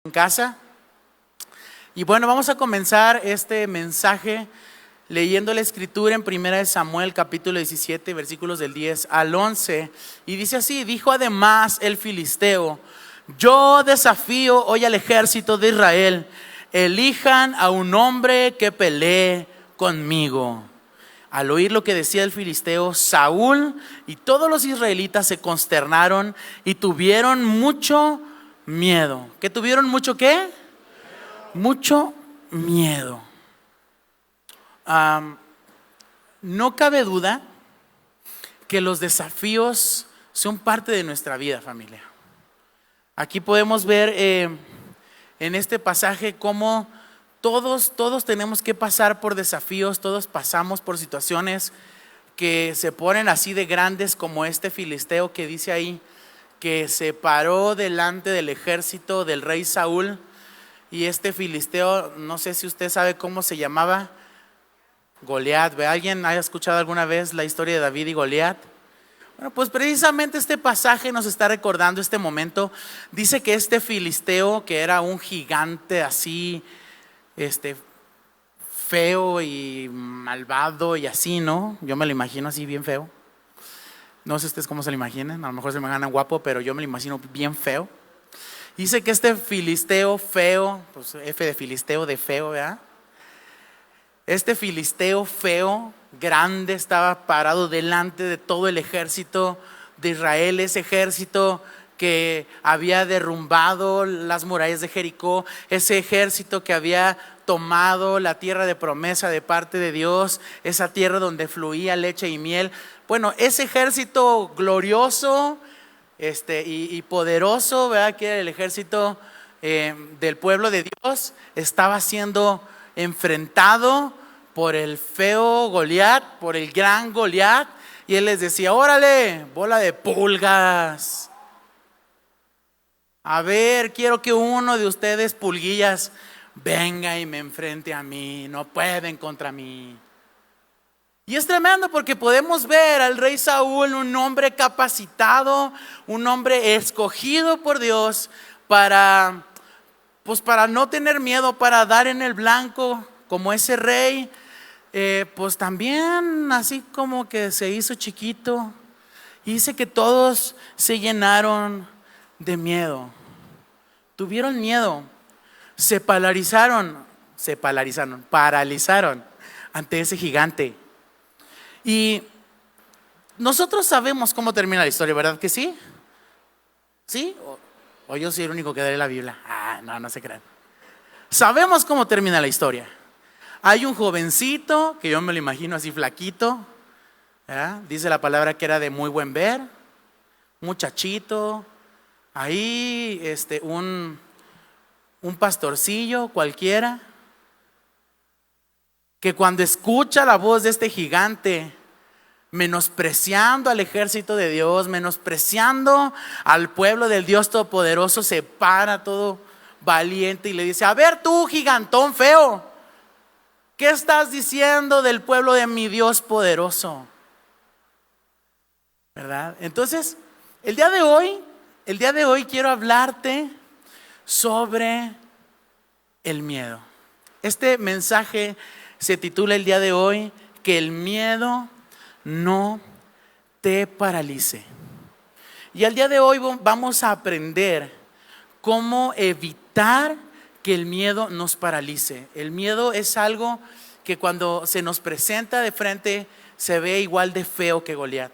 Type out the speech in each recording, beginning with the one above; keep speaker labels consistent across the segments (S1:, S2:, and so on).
S1: En casa. Y bueno, vamos a comenzar este mensaje leyendo la escritura en 1 Samuel capítulo 17 versículos del 10 al 11. Y dice así: dijo además el filisteo: yo desafío hoy al ejército de Israel, elijan a un hombre que pelee conmigo. Al oír lo que decía el filisteo, Saúl y todos los israelitas se consternaron y tuvieron mucho miedo. ¿Qué tuvieron? ¿Mucho qué? Mucho miedo. No cabe duda que los desafíos son parte de nuestra vida, familia. Aquí podemos ver en este pasaje cómo todos tenemos que pasar por desafíos, todos pasamos por situaciones que se ponen así de grandes, como este filisteo que dice ahí, que se paró delante del ejército del rey Saúl. Y este filisteo, no sé si usted sabe cómo se llamaba, Goliat. ¿Alguien haya escuchado alguna vez la historia de David y Goliat? Bueno, pues precisamente este pasaje nos está recordando este momento. Dice que este filisteo, que era un gigante así, feo y malvado y así, ¿no? Yo me lo imagino así bien feo. No sé ustedes cómo se lo imaginan, a lo mejor se me gana guapo, pero yo me lo imagino bien feo. Dice que este filisteo feo, pues F de filisteo, de feo, ¿verdad? Este filisteo feo, grande, estaba parado delante de todo el ejército de Israel, ese ejército que había derrumbado las murallas de Jericó, ese ejército que había tomado la tierra de promesa de parte de Dios, esa tierra donde fluía leche y miel. Bueno, ese ejército glorioso y poderoso, ¿verdad? Que era el ejército del pueblo de Dios, estaba siendo enfrentado por el feo Goliat, por el gran Goliat. Y él les decía: órale, bola de pulgas, a ver, quiero que uno de ustedes, pulguillas, venga y me enfrente a mí, no pueden contra mí. Y es tremendo porque podemos ver al rey Saúl, un hombre capacitado, un hombre escogido por Dios para no tener miedo, para dar en el blanco como ese rey. Pues también así como que se hizo chiquito. Y dice que todos se llenaron de miedo. Tuvieron miedo. Se paralizaron ante ese gigante. Y nosotros sabemos cómo termina la historia, ¿verdad que sí? ¿Sí? ¿O yo soy el único que daré la Biblia? No se crean. Sabemos cómo termina la historia. Hay un jovencito, que yo me lo imagino así flaquito, ¿verdad? Dice la palabra que era de muy buen ver, muchachito. Ahí un pastorcillo cualquiera, que cuando escucha la voz de este gigante, menospreciando al ejército de Dios, menospreciando al pueblo del Dios Todopoderoso, se para todo valiente y le dice: a ver tú, gigantón feo, ¿qué estás diciendo del pueblo de mi Dios poderoso? ¿Verdad? Entonces, el día de hoy quiero hablarte sobre el miedo. Este mensaje se titula el día de hoy: que el miedo no te paralice. Y el día de hoy vamos a aprender cómo evitar que el miedo nos paralice. El miedo es algo que cuando se nos presenta de frente se ve igual de feo que Goliat.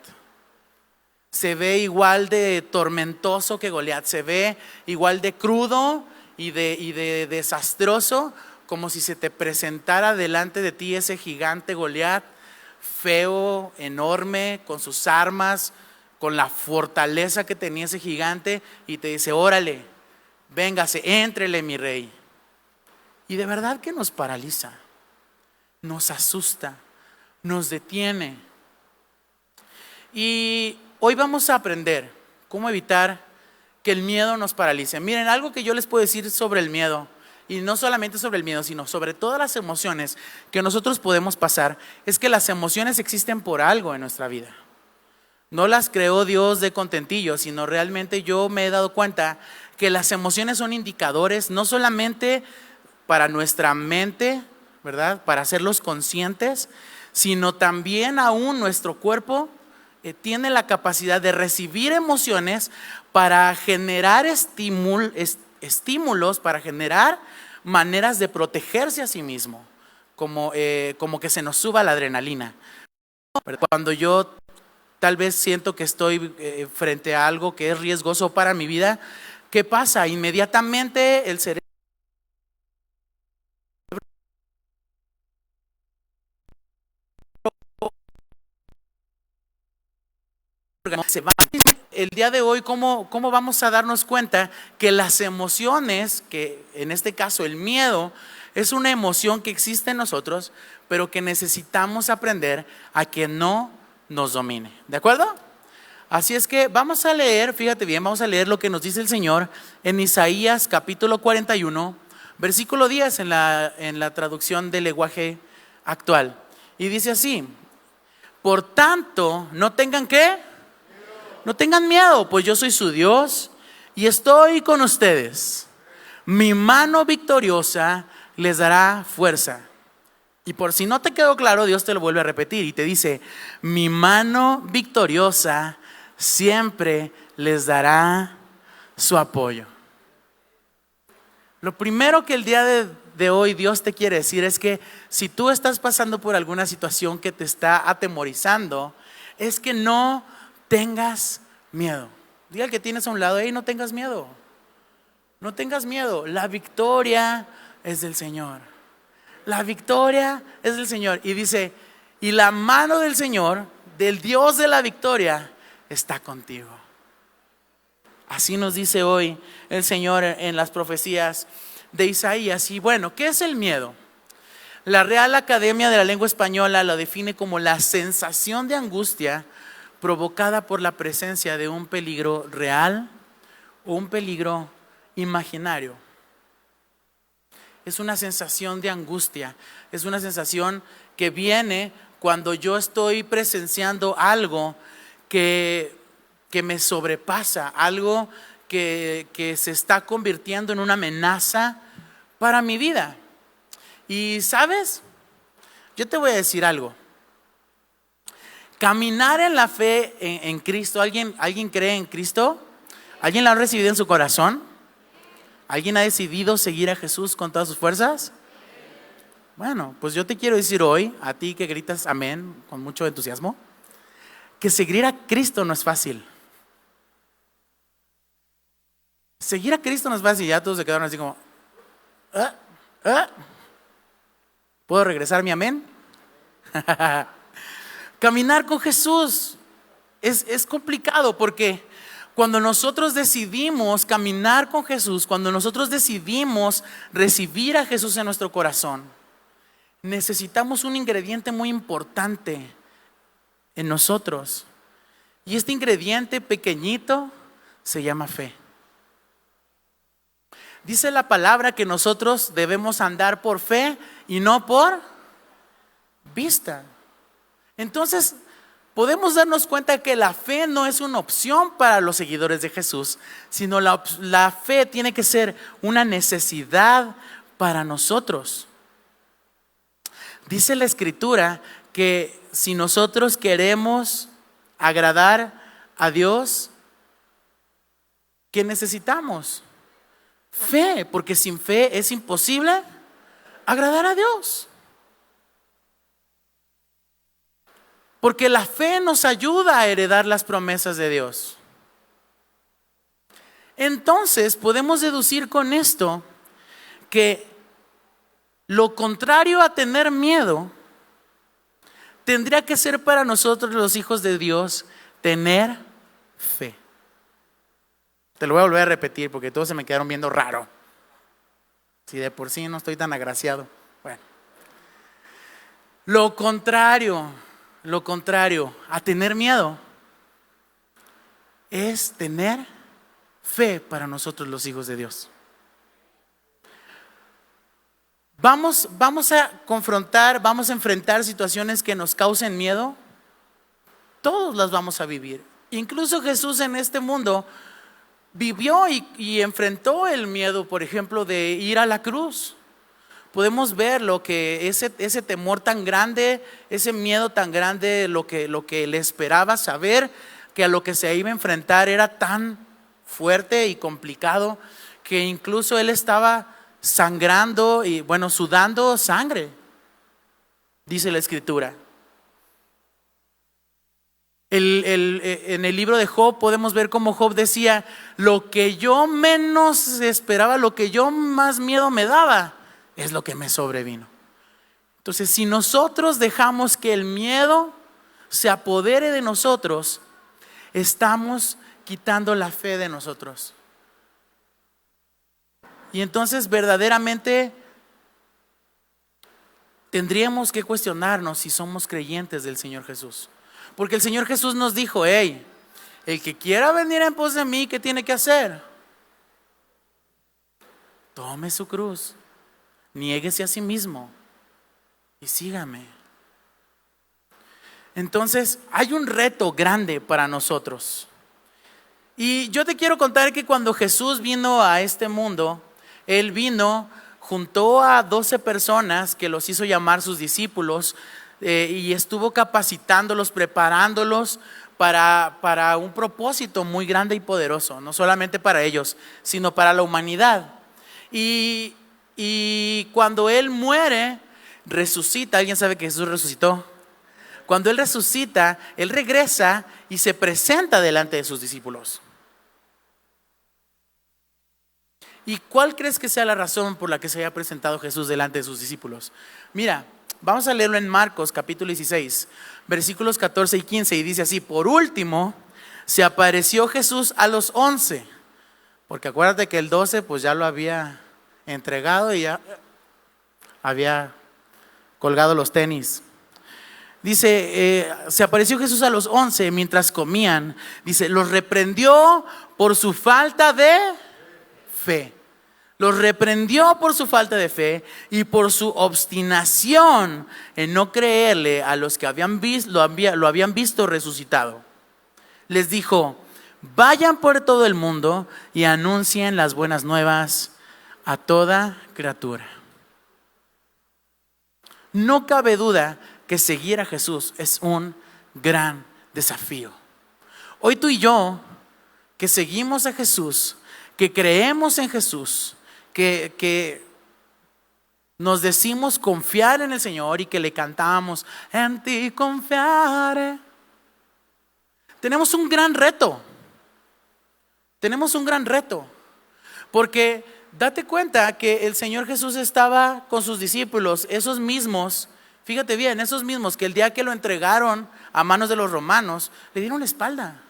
S1: Se ve igual de tormentoso que Goliat. Se ve igual de crudo y de desastroso, como si se te presentara delante de ti ese gigante Goliat, feo, enorme, con sus armas, con la fortaleza que tenía ese gigante, y te dice: órale, véngase, éntrele, mi rey. Y de verdad que nos paraliza, nos asusta, nos detiene. Y hoy vamos a aprender cómo evitar que el miedo nos paralice. Miren, algo que yo les puedo decir sobre el miedo, y no solamente sobre el miedo, sino sobre todas las emociones que nosotros podemos pasar, es que las emociones existen por algo en nuestra vida. No las creó Dios de contentillo, sino realmente yo me he dado cuenta que las emociones son indicadores no solamente para nuestra mente, ¿verdad? Para hacerlos conscientes, sino también aún nuestro cuerpo tiene la capacidad de recibir emociones para generar estímulos, para generar maneras de protegerse a sí mismo, como que se nos suba la adrenalina. Cuando yo tal vez siento que estoy frente a algo que es riesgoso para mi vida, ¿qué pasa? Inmediatamente el cerebro se va. El día de hoy, ¿cómo vamos a darnos cuenta que las emociones, que en este caso el miedo, es una emoción que existe en nosotros, pero que necesitamos aprender a que no nos domine? ¿De acuerdo? Así es que vamos a leer, fíjate bien, vamos a leer lo que nos dice el Señor en Isaías capítulo 41, versículo 10 en la traducción del lenguaje actual. Y dice así: por tanto, no tengan ¿qué? No tengan miedo, pues yo soy su Dios y estoy con ustedes. Mi mano victoriosa les dará fuerza. Y por si no te quedó claro, Dios te lo vuelve a repetir y te dice: mi mano victoriosa siempre les dará su apoyo. Lo primero que el día de hoy Dios te quiere decir es que si tú estás pasando por alguna situación que te está atemorizando, es que no tengas miedo. Diga al que tienes a un lado: hey, no tengas miedo. No tengas miedo. La victoria es del Señor. La victoria es del Señor. Y dice: y la mano del Señor, del Dios de la victoria, está contigo. Así nos dice hoy el Señor en las profecías de Isaías. Y bueno, ¿qué es el miedo? La Real Academia de la Lengua Española lo define como la sensación de angustia provocada por la presencia de un peligro real o un peligro imaginario. Es una sensación de angustia, es una sensación que viene cuando yo estoy presenciando algo que me sobrepasa, algo que se está convirtiendo en una amenaza para mi vida. Y ¿sabes? Yo te voy a decir algo. Caminar en la fe en Cristo. ¿Alguien cree en Cristo? ¿Alguien lo ha recibido en su corazón? ¿Alguien ha decidido seguir a Jesús con todas sus fuerzas? Bueno, pues yo te quiero decir hoy, a ti que gritas amén con mucho entusiasmo, que seguir a Cristo no es fácil. Seguir a Cristo no es fácil. Ya todos se quedaron así como ¿puedo regresar mi amén? Caminar con Jesús es complicado, porque cuando nosotros decidimos caminar con Jesús, cuando nosotros decidimos recibir a Jesús en nuestro corazón, necesitamos un ingrediente muy importante en nosotros. Y este ingrediente pequeñito se llama fe. Dice la palabra que nosotros debemos andar por fe y no por vista. Entonces, podemos darnos cuenta que la fe no es una opción para los seguidores de Jesús, sino la fe tiene que ser una necesidad para nosotros. Dice la Escritura que si nosotros queremos agradar a Dios, ¿qué necesitamos? Fe, porque sin fe es imposible agradar a Dios. Porque la fe nos ayuda a heredar las promesas de Dios. Entonces podemos deducir con esto que lo contrario a tener miedo tendría que ser para nosotros los hijos de Dios tener fe. Te lo voy a volver a repetir porque todos se me quedaron viendo raro. Si de por sí no estoy tan agraciado. Bueno, lo contrario a tener miedo es tener fe para nosotros los hijos de Dios. Vamos a confrontar, vamos a enfrentar situaciones que nos causen miedo. Todos las vamos a vivir. Incluso Jesús en este mundo vivió y enfrentó el miedo, por ejemplo, de ir a la cruz. Podemos ver lo que ese temor tan grande, ese miedo tan grande, lo que le esperaba, saber que a lo que se iba a enfrentar era tan fuerte y complicado que incluso él estaba sangrando y sudando sangre, dice la Escritura. En el libro de Job podemos ver cómo Job decía: lo que yo menos esperaba, lo que yo más miedo me daba, es lo que me sobrevino. Entonces, si nosotros dejamos que el miedo se apodere de nosotros, estamos quitando la fe de nosotros. Y entonces verdaderamente tendríamos que cuestionarnos si somos creyentes del Señor Jesús. Porque el Señor Jesús nos dijo: hey, el que quiera venir en pos de mí, ¿qué tiene que hacer? Tome su cruz, niéguese a sí mismo y sígame. Entonces hay un reto grande para nosotros. Y yo te quiero contar que cuando Jesús vino a este mundo, Él vino, juntó a 12 personas que los hizo llamar sus discípulos, y estuvo capacitándolos, preparándolos para un propósito muy grande y poderoso, no solamente para ellos, sino para la humanidad. Y cuando Él muere, resucita. ¿Alguien sabe que Jesús resucitó? Cuando Él resucita, Él regresa y se presenta delante de sus discípulos. ¿Y cuál crees que sea la razón por la que se haya presentado Jesús delante de sus discípulos? Mira, vamos a leerlo en Marcos capítulo 16, versículos 14 y 15, y dice así: por último, se apareció Jesús a los 11, porque acuérdate que el 12 pues ya lo había entregado y ya había colgado los tenis. Dice, se apareció Jesús a los 11 mientras comían. Dice, los reprendió por su falta de fe. Los reprendió por su falta de fe y por su obstinación en no creerle a los que lo habían visto resucitado. Les dijo: vayan por todo el mundo y anuncien las buenas nuevas a toda criatura. No cabe duda que seguir a Jesús es un gran desafío. Hoy tú y yo, que seguimos a Jesús, que creemos en Jesús, que nos decimos confiar en el Señor y que le cantamos: en ti confiaré. Tenemos un gran reto. Porque date cuenta que el Señor Jesús estaba con sus discípulos, esos mismos, fíjate bien, esos mismos que el día que lo entregaron a manos de los romanos, le dieron la espalda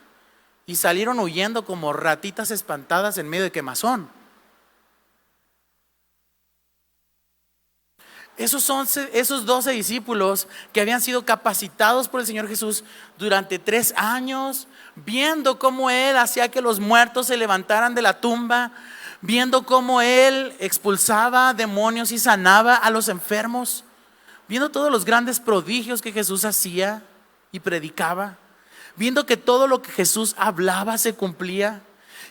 S1: y salieron huyendo como ratitas espantadas en medio de quemazón. Esos 12 discípulos que habían sido capacitados por el Señor Jesús durante 3 años, viendo cómo Él hacía que los muertos se levantaran de la tumba, viendo cómo Él expulsaba demonios y sanaba a los enfermos, viendo todos los grandes prodigios que Jesús hacía y predicaba, viendo que todo lo que Jesús hablaba se cumplía.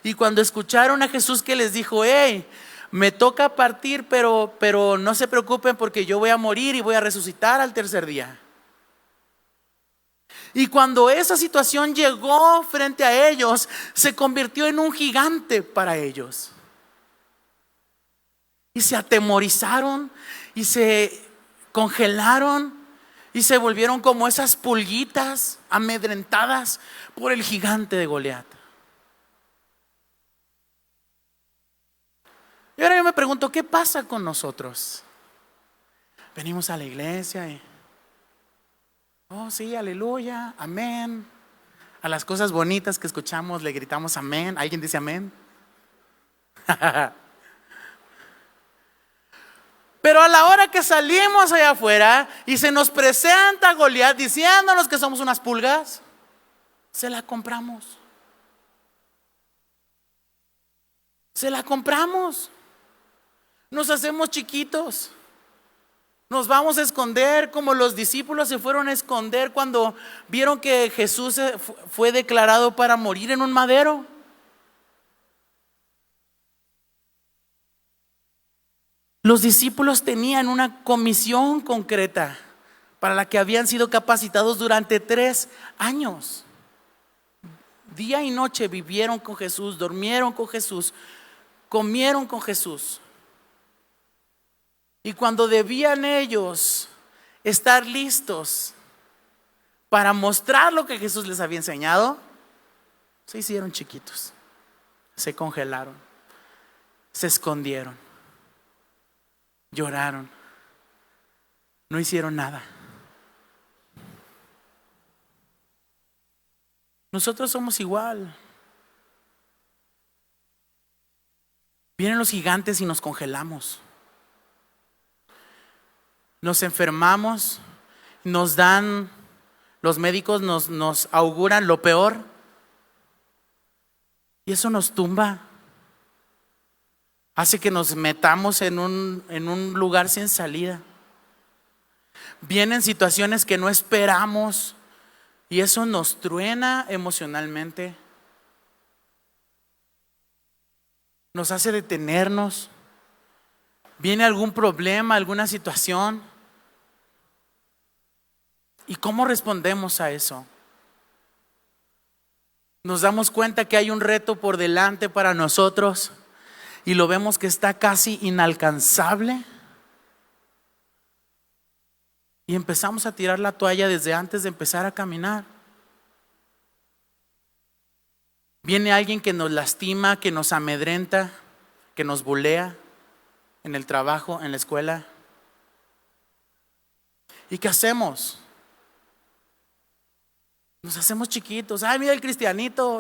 S1: Y cuando escucharon a Jesús que les dijo: hey, me toca partir, pero no se preocupen porque yo voy a morir y voy a resucitar al tercer día. Y cuando esa situación llegó frente a ellos, se convirtió en un gigante para ellos. Y se atemorizaron y se congelaron y se volvieron como esas pulguitas amedrentadas por el gigante de Goliat. Y ahora yo me pregunto, ¿qué pasa con nosotros? Venimos a la iglesia y oh sí, aleluya, amén. A las cosas bonitas que escuchamos le gritamos amén. ¿Alguien dice amén? Pero a la hora que salimos allá afuera y se nos presenta Goliat diciéndonos que somos unas pulgas, se la compramos. Nos hacemos chiquitos. Nos vamos a esconder como los discípulos se fueron a esconder cuando vieron que Jesús fue declarado para morir en un madero. Los discípulos tenían una comisión concreta para la que habían sido capacitados durante 3 años. Día y noche vivieron con Jesús, durmieron con Jesús, comieron con Jesús. Y cuando debían ellos estar listos para mostrar lo que Jesús les había enseñado, se hicieron chiquitos, se congelaron, se escondieron, lloraron, no hicieron nada. Nosotros somos igual. Vienen los gigantes y nos congelamos. Nos enfermamos, los médicos nos auguran lo peor. Y eso nos tumba. Hace que nos metamos en un lugar sin salida. Vienen situaciones que no esperamos y eso nos truena emocionalmente. Nos hace detenernos. Viene algún problema, alguna situación. ¿Y cómo respondemos a eso? Nos damos cuenta que hay un reto por delante para nosotros y lo vemos que está casi inalcanzable. Y empezamos a tirar la toalla desde antes de empezar a caminar. Viene alguien que nos lastima, que nos amedrenta, que nos bulea en el trabajo, en la escuela. ¿Y qué hacemos? Nos hacemos chiquitos. Ay, mira el cristianito,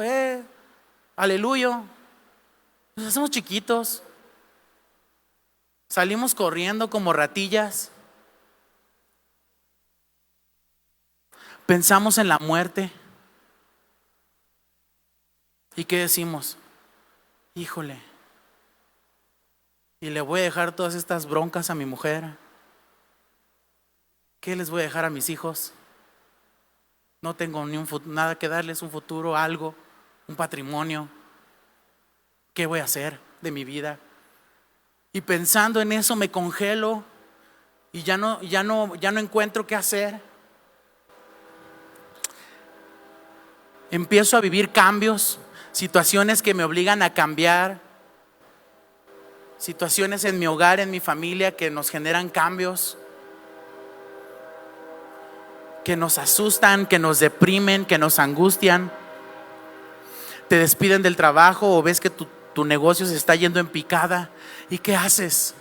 S1: aleluya. Nos hacemos chiquitos. Salimos corriendo como ratillas. Pensamos en la muerte. ¿Y qué decimos? Híjole, y le voy a dejar todas estas broncas a mi mujer. ¿Qué les voy a dejar a mis hijos? No tengo nada que darles, un futuro, algo, un patrimonio. ¿Qué voy a hacer de mi vida? Y pensando en eso me congelo y ya no encuentro qué hacer. Empiezo a vivir cambios, situaciones que me obligan a cambiar, situaciones en mi hogar, en mi familia que nos generan cambios, que nos asustan, que nos deprimen, que nos angustian. Te despiden del trabajo o ves que tu negocio se está yendo en picada. ¿Y qué haces?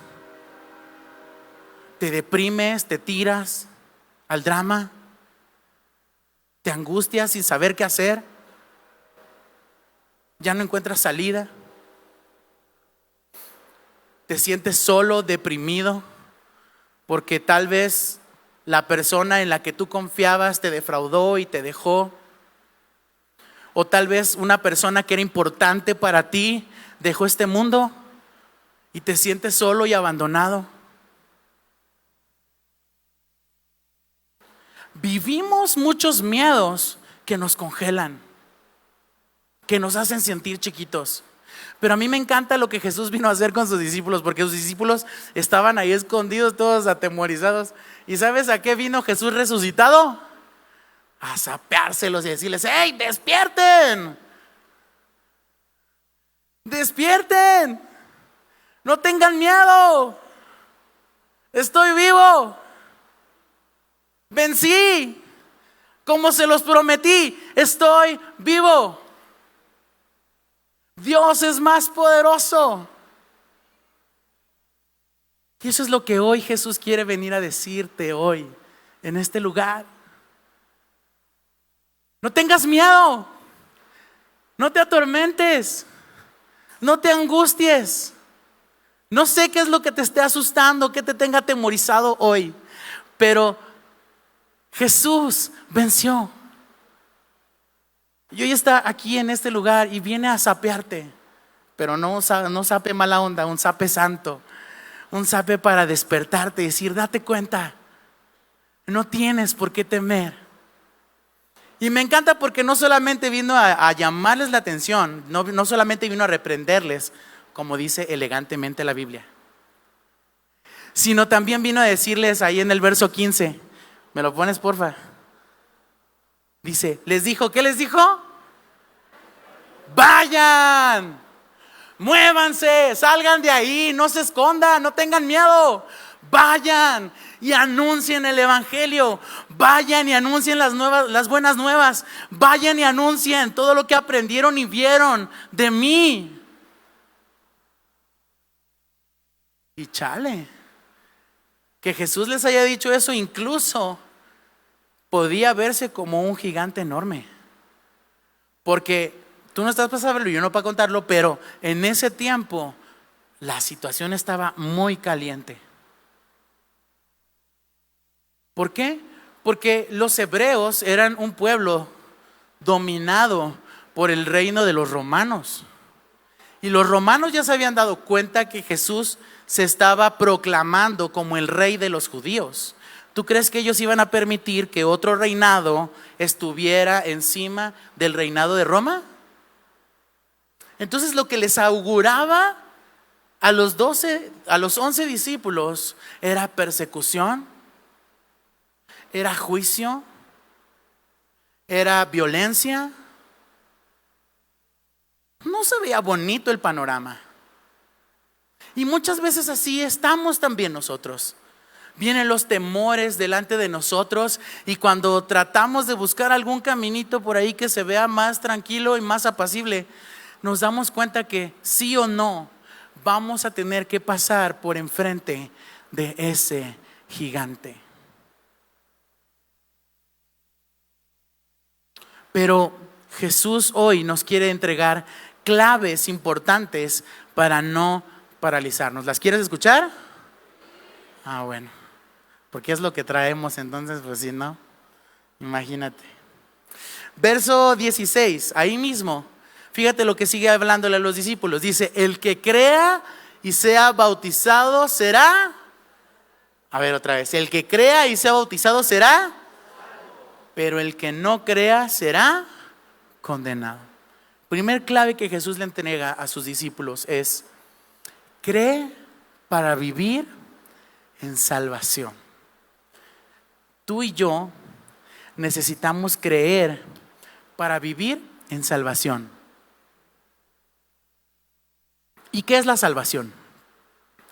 S1: ¿Te deprimes? ¿Te tiras al drama? ¿Te angustias sin saber qué hacer? ¿Ya no encuentras salida? ¿Te sientes solo, deprimido? Porque tal vez la persona en la que tú confiabas te defraudó y te dejó. O tal vez una persona que era importante para ti dejó este mundo y te sientes solo y abandonado. Vivimos muchos miedos que nos congelan, que nos hacen sentir chiquitos. Pero a mí me encanta lo que Jesús vino a hacer con sus discípulos, porque sus discípulos estaban ahí escondidos, todos atemorizados. ¿Y sabes a qué vino Jesús resucitado? A sapeárselos y decirles: ¡hey, despierten! ¡Despierten! ¡No tengan miedo! ¡Estoy vivo! ¡Vencí! Como se los prometí, estoy vivo. Dios es más poderoso. Y eso es lo que hoy Jesús quiere venir a decirte hoy en este lugar. No tengas miedo, no te atormentes, no te angusties. No sé qué es lo que te esté asustando, que te tenga atemorizado hoy, pero Jesús venció. Y hoy está aquí en este lugar y viene a sapearte, pero no sape mala onda, un sape santo, un sape para despertarte y decir: date cuenta, no tienes por qué temer. Y me encanta porque no solamente vino a llamarles la atención, no solamente vino a reprenderles, como dice elegantemente la Biblia. sino también vino a decirles ahí en el verso 15. ¿Me lo pones, porfa? Dice, les dijo, ¿qué les dijo? Vayan, muévanse, salgan de ahí, no se escondan, no tengan miedo. Vayan y anuncien el evangelio. Vayan y anuncien las buenas nuevas. Vayan y anuncien todo lo que aprendieron y vieron de mí. Y chale, que Jesús les haya dicho eso, incluso podía verse como un gigante enorme. Porque tú no estás para saberlo, yo no para contarlo, pero en ese tiempo la situación estaba muy caliente. ¿Por qué? Porque los hebreos eran un pueblo dominado por el reino de los romanos. Y los romanos ya se habían dado cuenta que Jesús se estaba proclamando como el rey de los judíos. ¿Tú crees que ellos iban a permitir que otro reinado estuviera encima del reinado de Roma? Entonces lo que les auguraba a los 11 discípulos era persecución, era juicio, era violencia. No se veía bonito el panorama. Y muchas veces así estamos también nosotros. Vienen los temores delante de nosotros y cuando tratamos de buscar algún caminito por ahí que se vea más tranquilo y más apacible, nos damos cuenta que sí o no vamos a tener que pasar por enfrente de ese gigante. Pero Jesús hoy nos quiere entregar claves importantes para no paralizarnos. ¿Las quieres escuchar? Bueno, porque es lo que traemos entonces, pues si no, imagínate. Verso 16, ahí mismo, fíjate lo que sigue hablándole a los discípulos. Dice, el que crea y sea bautizado será, a ver otra vez, el que crea y sea bautizado será, pero el que no crea será condenado. Primer clave que Jesús le entrega a sus discípulos es: cree para vivir en salvación. Tú y yo necesitamos creer para vivir en salvación. ¿Y qué es la salvación?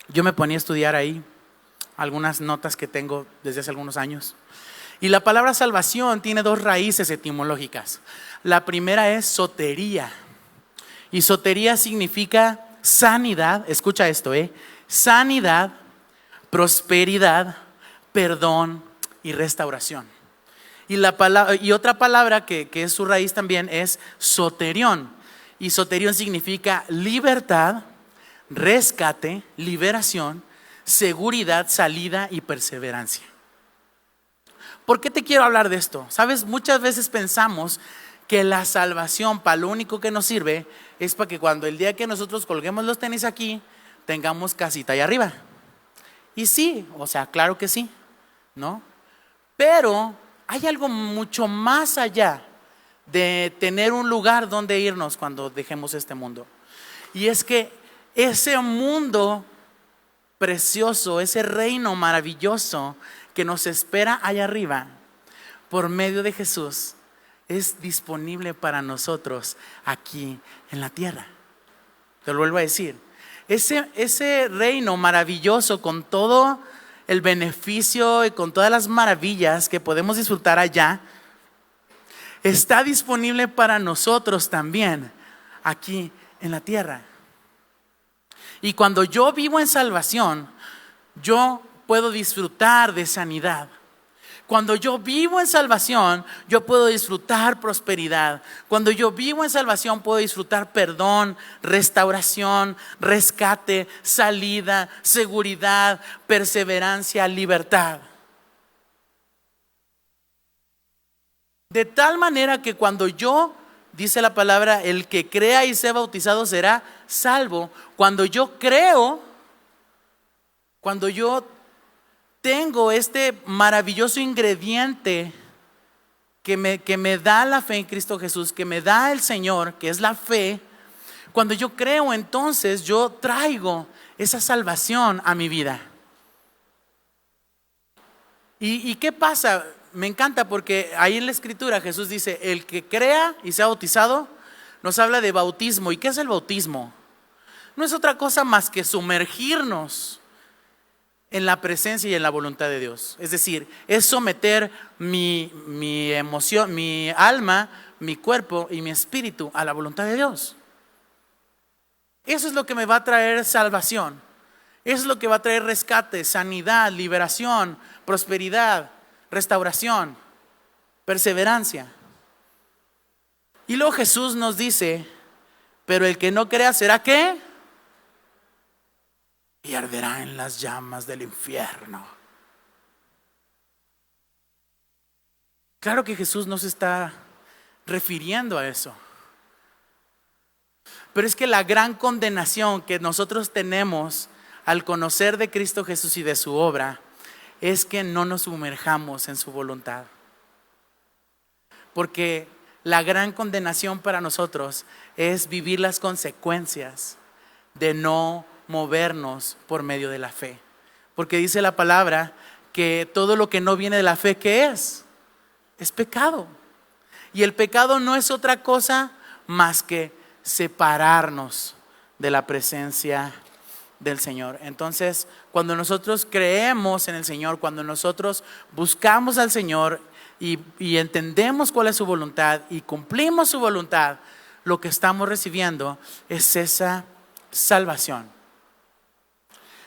S1: Yo me ponía a estudiar ahí algunas notas que tengo desde hace algunos años. Y la palabra salvación tiene dos raíces etimológicas. La primera es sotería. Y sotería significa sanidad. Escucha esto, sanidad, prosperidad, perdón y restauración. Y otra palabra que es su raíz también es soterión. Y soterión significa libertad, rescate, liberación, seguridad, salida y perseverancia. ¿Por qué te quiero hablar de esto? Sabes, muchas veces pensamos que la salvación para lo único que nos sirve es para que cuando el día que nosotros colguemos los tenis aquí tengamos casita allá arriba. Y sí, o sea, claro que sí, ¿no? Pero hay algo mucho más allá de tener un lugar donde irnos cuando dejemos este mundo. Y es que ese mundo precioso, ese reino maravilloso que nos espera allá arriba por medio de Jesús, es disponible para nosotros aquí en la tierra. Te lo vuelvo a decir, ese reino maravilloso con todo el beneficio y con todas las maravillas que podemos disfrutar allá, está disponible para nosotros también aquí en la tierra. Y cuando yo vivo en salvación, yo puedo disfrutar de sanidad. Cuando yo vivo en salvación, yo puedo disfrutar prosperidad. Cuando yo vivo en salvación, puedo disfrutar perdón, restauración, rescate, salida, seguridad, perseverancia, libertad. De tal manera que cuando yo, dice la palabra, el que crea y sea bautizado será salvo. Cuando yo creo, cuando yo tengo este maravilloso ingrediente que me da la fe en Cristo Jesús, que me da el Señor, que es la fe, cuando yo creo, entonces yo traigo esa salvación a mi vida. ¿Y qué pasa? Me encanta porque ahí en la escritura Jesús dice, el que crea y sea bautizado, nos habla de bautismo. ¿Y qué es el bautismo? No es otra cosa más que sumergirnos en la presencia y en la voluntad de Dios. Es decir, es someter mi emoción, mi alma, mi cuerpo y mi espíritu a la voluntad de Dios. Eso es lo que me va a traer salvación. Eso es lo que va a traer rescate, sanidad, liberación, prosperidad, restauración, perseverancia. Y luego Jesús nos dice, pero el que no crea será ¿qué? Y arderá en las llamas del infierno. Claro que Jesús no se está refiriendo a eso. Pero es que la gran condenación que nosotros tenemos al conocer de Cristo Jesús y de su obra es que no nos sumerjamos en su voluntad. Porque la gran condenación para nosotros es vivir las consecuencias de no movernos por medio de la fe. Porque dice la palabra que todo lo que no viene de la fe, ¿qué es? Es pecado. Y el pecado no es otra cosa más que separarnos de la presencia del Señor. Entonces, cuando nosotros creemos en el Señor, cuando nosotros buscamos al Señor y entendemos cuál es su voluntad y cumplimos su voluntad, lo que estamos recibiendo es esa salvación.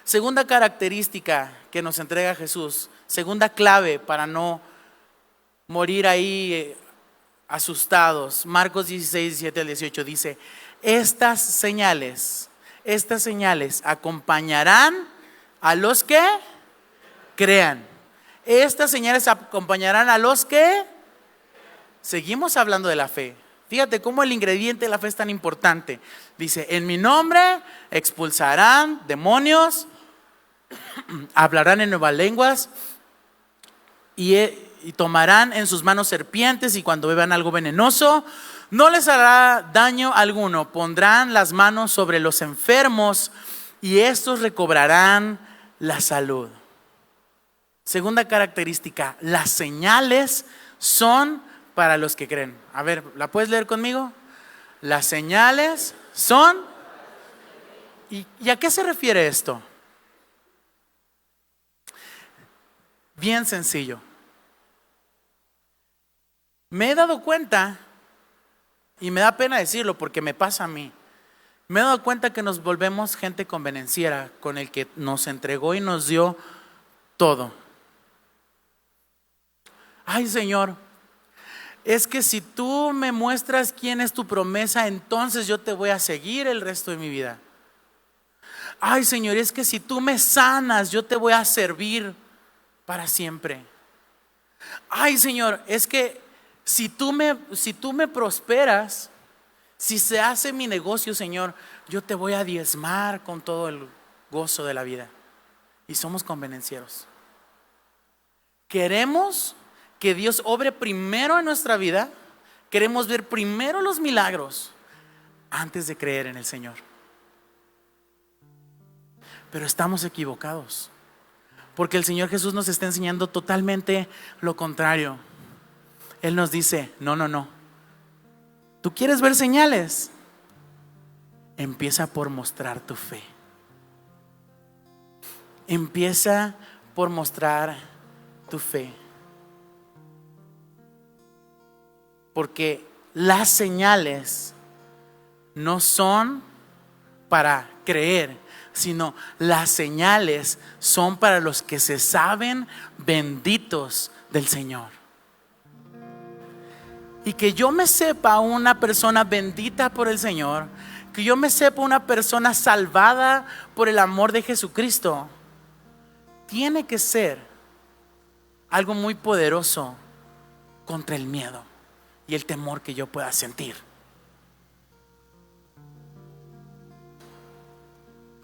S1: Segunda característica que nos entrega Jesús, segunda clave para no morir ahí asustados. Marcos 16, 17 al 18 dice, estas señales acompañarán a los que crean. Estas señales acompañarán a los que... Seguimos hablando de la fe. Fíjate cómo el ingrediente de la fe es tan importante. Dice, en mi nombre expulsarán demonios, hablarán en nuevas lenguas y tomarán en sus manos serpientes, y cuando beban algo venenoso no les hará daño alguno. Pondrán las manos sobre los enfermos y estos recobrarán la salud. Segunda característica, las señales son para los que creen. A ver, ¿la puedes leer conmigo? Las señales son... ¿Y a qué se refiere esto? Bien sencillo. Me he dado cuenta, y me da pena decirlo porque me pasa a mí, me he dado cuenta que nos volvemos gente convenenciera con el que nos entregó y nos dio todo. Ay, Señor, es que si tú me muestras quién es tu promesa, entonces yo te voy a seguir el resto de mi vida. Ay, Señor, es que si tú me sanas, yo te voy a servir para siempre. Ay, Señor, es que si tú me prosperas, si se hace mi negocio, Señor, yo te voy a diezmar con todo el gozo de la vida. Y somos convenencieros. Queremos que Dios obre primero en nuestra vida. Queremos ver primero los milagros antes de creer en el Señor. Pero estamos equivocados, porque el Señor Jesús nos está enseñando totalmente lo contrario. Él nos dice, no. ¿Tú quieres ver señales? Empieza por mostrar tu fe. Empieza por mostrar tu fe. Porque las señales no son para creer, sino las señales son para los que se saben benditos del Señor. Y que yo me sepa una persona bendita por el Señor, que yo me sepa una persona salvada por el amor de Jesucristo, tiene que ser algo muy poderoso contra el miedo y el temor que yo pueda sentir.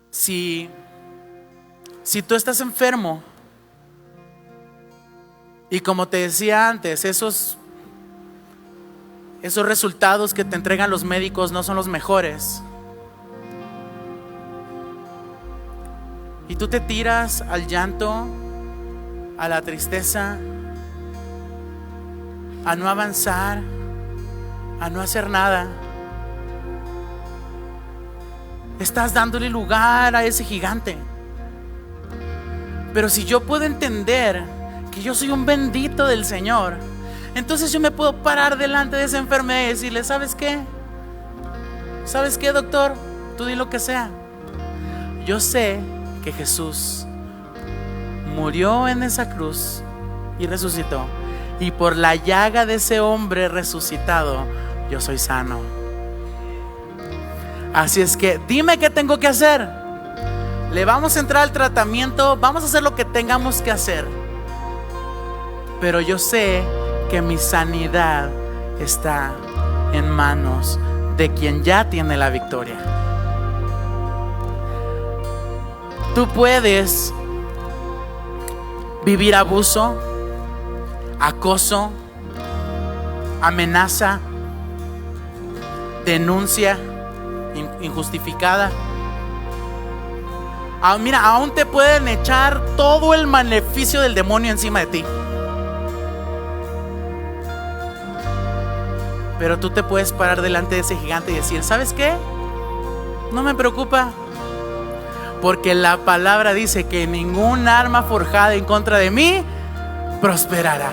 S1: Si tú estás enfermo y, como te decía antes, esos resultados que te entregan los médicos no son los mejores, y tú te tiras al llanto, a la tristeza, a no avanzar, a no hacer nada. Estás dándole lugar a ese gigante. Pero si yo puedo entender que yo soy un bendito del Señor, entonces yo me puedo parar delante de esa enfermedad y decirle: ¿sabes qué? ¿Sabes qué, doctor? Tú di lo que sea. Yo sé que Jesús murió en esa cruz y resucitó, y por la llaga de ese hombre resucitado yo soy sano. Así es que dime qué tengo que hacer. Le vamos a entrar al tratamiento, vamos a hacer lo que tengamos que hacer, pero yo sé que mi sanidad está en manos de quien ya tiene la victoria. Tú puedes vivir abuso, acoso, amenaza, denuncia injustificada. Mira, aún te pueden echar todo el maleficio del demonio encima de ti, pero tú te puedes parar delante de ese gigante y decir: ¿sabes qué? No me preocupa, porque la palabra dice que ningún arma forjada en contra de mí prosperará,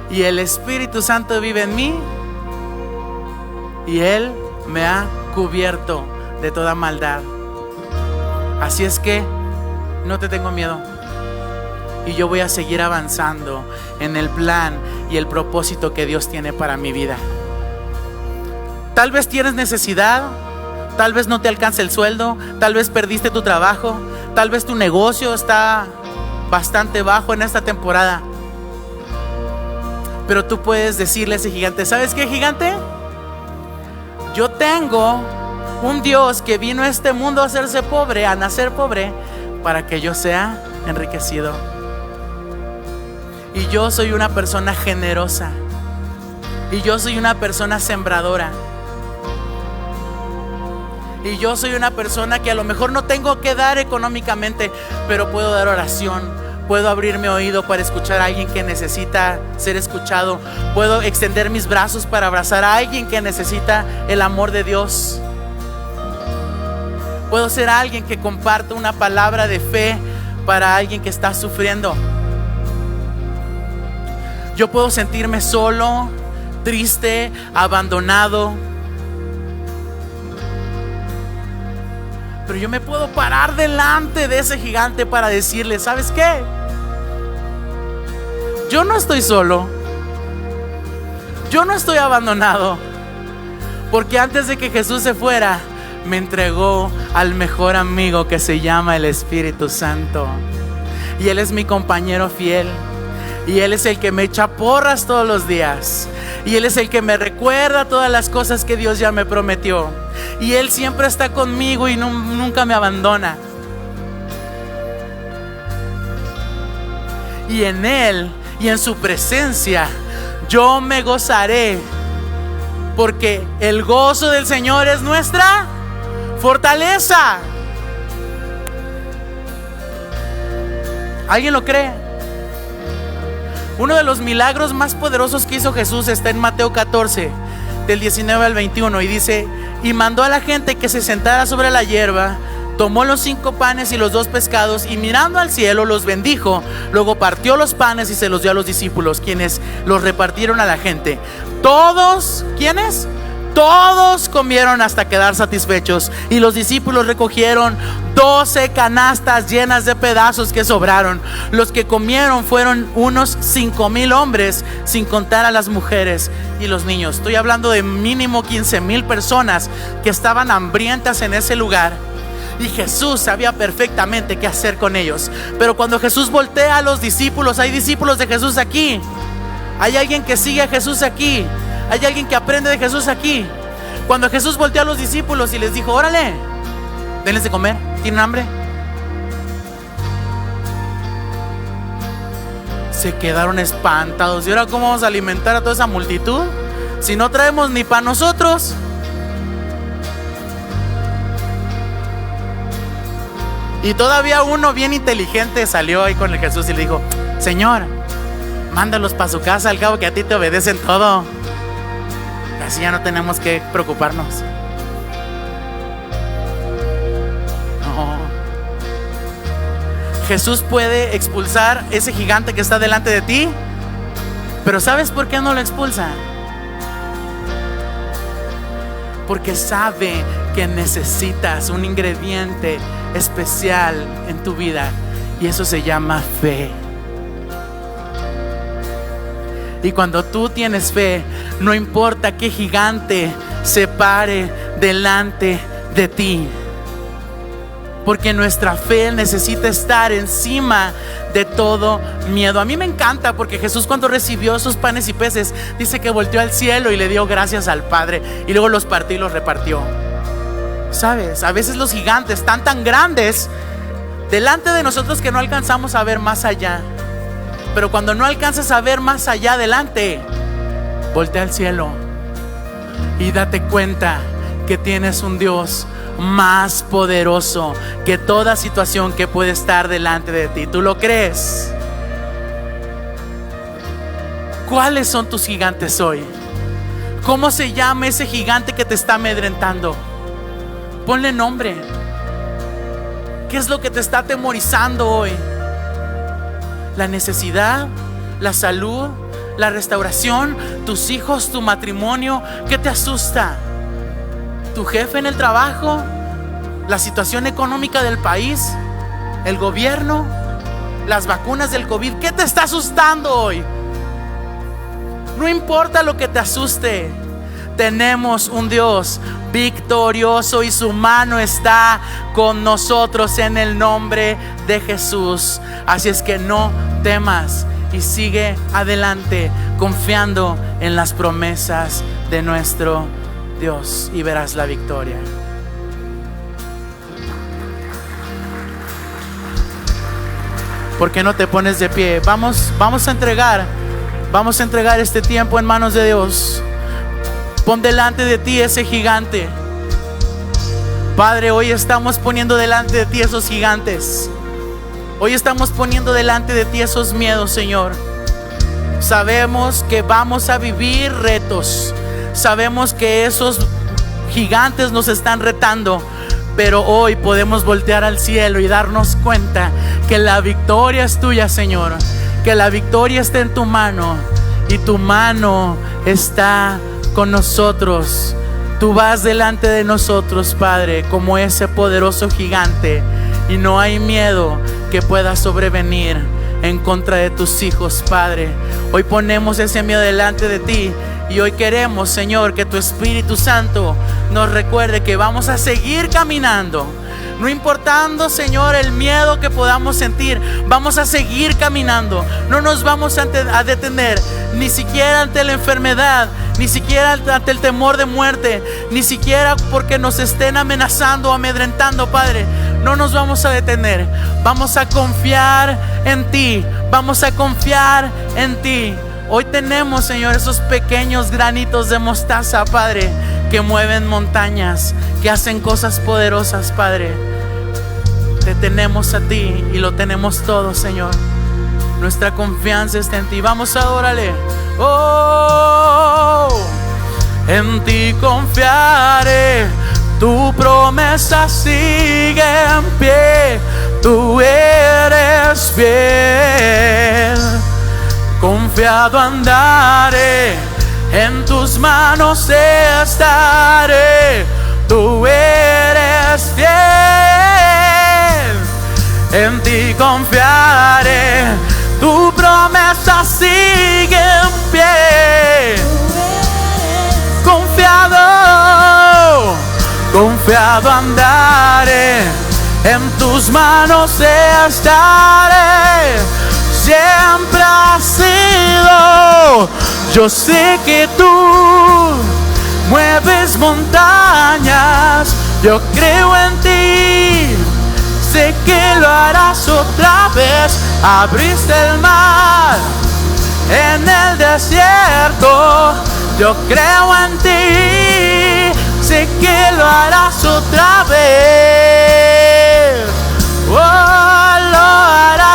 S1: y el Espíritu Santo vive en mí, y Él me ha cubierto de toda maldad. Así es que no te tengo miedo, y yo voy a seguir avanzando en el plan y el propósito que Dios tiene para mi vida. Tal vez tienes necesidad, tal vez no te alcanza el sueldo, tal vez perdiste tu trabajo, tal vez tu negocio está bastante bajo en esta temporada, pero tú puedes decirle a ese gigante: ¿sabes qué, gigante? Yo tengo un Dios que vino a este mundo a hacerse pobre, a nacer pobre, para que yo sea enriquecido. Y yo soy una persona generosa, y yo soy una persona sembradora, y yo soy una persona que a lo mejor no tengo que dar económicamente, pero puedo dar oración, puedo abrirme oído para escuchar a alguien que necesita ser escuchado, puedo extender mis brazos para abrazar a alguien que necesita el amor de Dios. Puedo ser alguien que comparta una palabra de fe para alguien que está sufriendo. Yo puedo sentirme solo, triste, abandonado, pero yo me puedo parar delante de ese gigante para decirle: ¿sabes qué? Yo no estoy solo, yo no estoy abandonado, porque antes de que Jesús se fuera, me entregó al mejor amigo que se llama el Espíritu Santo, y Él es mi compañero fiel, y Él es el que me echa porras todos los días, y Él es el que me recuerda todas las cosas que Dios ya me prometió, y Él siempre está conmigo y nunca me abandona. Y en Él y en su presencia yo me gozaré, porque el gozo del Señor es nuestra fortaleza. ¿Alguien lo cree? Uno de los milagros más poderosos que hizo Jesús está en Mateo 14, del 19 al 21, y dice: y mandó a la gente que se sentara sobre la hierba, tomó los 5 panes y los 2 pescados, y mirando al cielo los bendijo, luego partió los panes y se los dio a los discípulos, quienes los repartieron a la gente. Todos, ¿quiénes? Todos comieron hasta quedar satisfechos, y los discípulos recogieron 12 canastas llenas de pedazos que sobraron. Los que comieron fueron unos 5,000 hombres, sin contar a las mujeres y los niños. Estoy hablando de mínimo 15,000 personas que estaban hambrientas en ese lugar, y Jesús sabía perfectamente qué hacer con ellos. Pero cuando Jesús voltea a los discípulos, hay discípulos de Jesús aquí, hay alguien que sigue a Jesús aquí, hay alguien que aprende de Jesús aquí. Cuando Jesús volteó a los discípulos y les dijo: órale, denles de comer, ¿tienen hambre? Se quedaron espantados. ¿Y ahora cómo vamos a alimentar a toda esa multitud si no traemos ni para nosotros? Y todavía uno bien inteligente salió ahí con el Jesús y le dijo: Señor, mándalos para su casa, al cabo que a ti te obedecen todo. Así ya no tenemos que preocuparnos. No. Jesús puede expulsar ese gigante que está delante de ti, pero ¿sabes por qué no lo expulsa? Porque sabe que necesitas un ingrediente especial en tu vida, y eso se llama fe. Y cuando tú tienes fe, no importa qué gigante se pare delante de ti, porque nuestra fe necesita estar encima de todo miedo. A mí me encanta porque Jesús, cuando recibió esos panes y peces, dice que volteó al cielo y le dio gracias al Padre, y luego los partió y los repartió. ¿Sabes? A veces los gigantes están tan grandes delante de nosotros que no alcanzamos a ver más allá. Pero cuando no alcanzas a ver más allá adelante, voltea al cielo y date cuenta que tienes un Dios más poderoso que toda situación que puede estar delante de ti. ¿Tú lo crees? ¿Cuáles son tus gigantes hoy? ¿Cómo se llama ese gigante que te está amedrentando? Ponle nombre. ¿Qué es lo que te está atemorizando hoy? ¿La necesidad? ¿La salud? ¿La restauración? ¿Tus hijos? ¿Tu matrimonio? ¿Qué te asusta? ¿Tu jefe en el trabajo? ¿La situación económica del país? ¿El gobierno? ¿Las vacunas del COVID? ¿Qué te está asustando hoy? No importa lo que te asuste, tenemos un Dios victorioso y su mano está con nosotros en el nombre de Jesús. Así es que no temas y sigue adelante confiando en las promesas de nuestro Dios, y verás la victoria. ¿Por qué no te pones de pie? Vamos a entregar este tiempo en manos de Dios. Pon delante de ti ese gigante. Padre, hoy estamos poniendo delante de ti esos gigantes. Hoy estamos poniendo delante de ti esos miedos, Señor. Sabemos que vamos a vivir retos. Sabemos que esos gigantes nos están retando, pero hoy podemos voltear al cielo y darnos cuenta que la victoria es tuya, Señor. Que la victoria está en tu mano y tu mano está con nosotros. Tú vas delante de nosotros, Padre, como ese poderoso gigante, y no hay miedo que pueda sobrevenir en contra de tus hijos, Padre. Hoy ponemos ese miedo delante de ti, y hoy queremos, Señor, que tu Espíritu Santo nos recuerde que vamos a seguir caminando. No importando, Señor, el miedo que podamos sentir, vamos a seguir caminando. No nos vamos a detener, ni siquiera ante la enfermedad, ni siquiera ante el temor de muerte, ni siquiera porque nos estén amenazando o amedrentando, Padre. No nos vamos a detener. Vamos a confiar en ti. Vamos a confiar en ti. Hoy tenemos, Señor, esos pequeños granitos de mostaza, Padre, que mueven montañas, que hacen cosas poderosas, Padre. Te tenemos a ti y lo tenemos todo, Señor. Nuestra confianza está en ti. Vamos a adorarle. Oh, en ti confiaré. Tu promesa sigue en pie. Tú eres fiel. Confiado andaré, en tus manos estaré. Tú eres fiel, en ti confiaré. Tu promesa sigue en pie. Confiado andaré, en tus manos estaré. Siempre has sido. Yo sé que tú mueves montañas. Yo creo en ti. Sé que lo harás otra vez. Abriste el mar en el desierto. Yo creo en ti. Sé que lo harás otra vez. Oh, lo harás.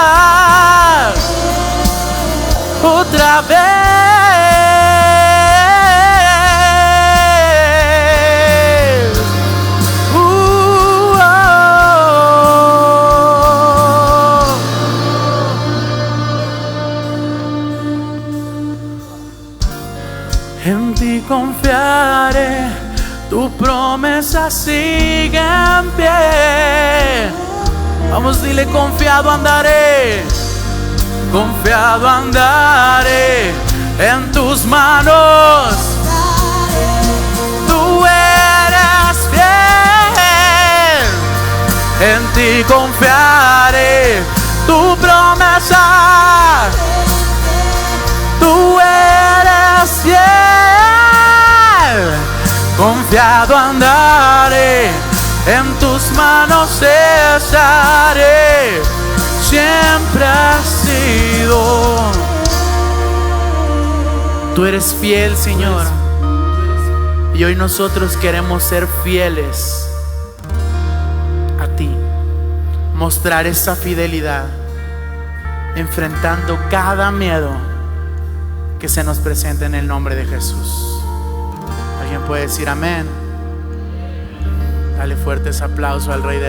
S1: confiaré, tu promesa sigue en pie. Vamos, dile: confiado andaré, confiado andaré en tus manos. Tú eres fiel, en ti confiaré, tu promesa. Tú eres fiel, confiado andaré, en tus manos estaré. Siempre has sido. Tú eres fiel, Señor. Y hoy nosotros queremos ser fieles a ti, mostrar esa fidelidad, enfrentando cada miedo que se nos presenta en el nombre de Jesús. ¿Alguien puede decir amén? Dale fuertes aplausos al Rey de Reyes.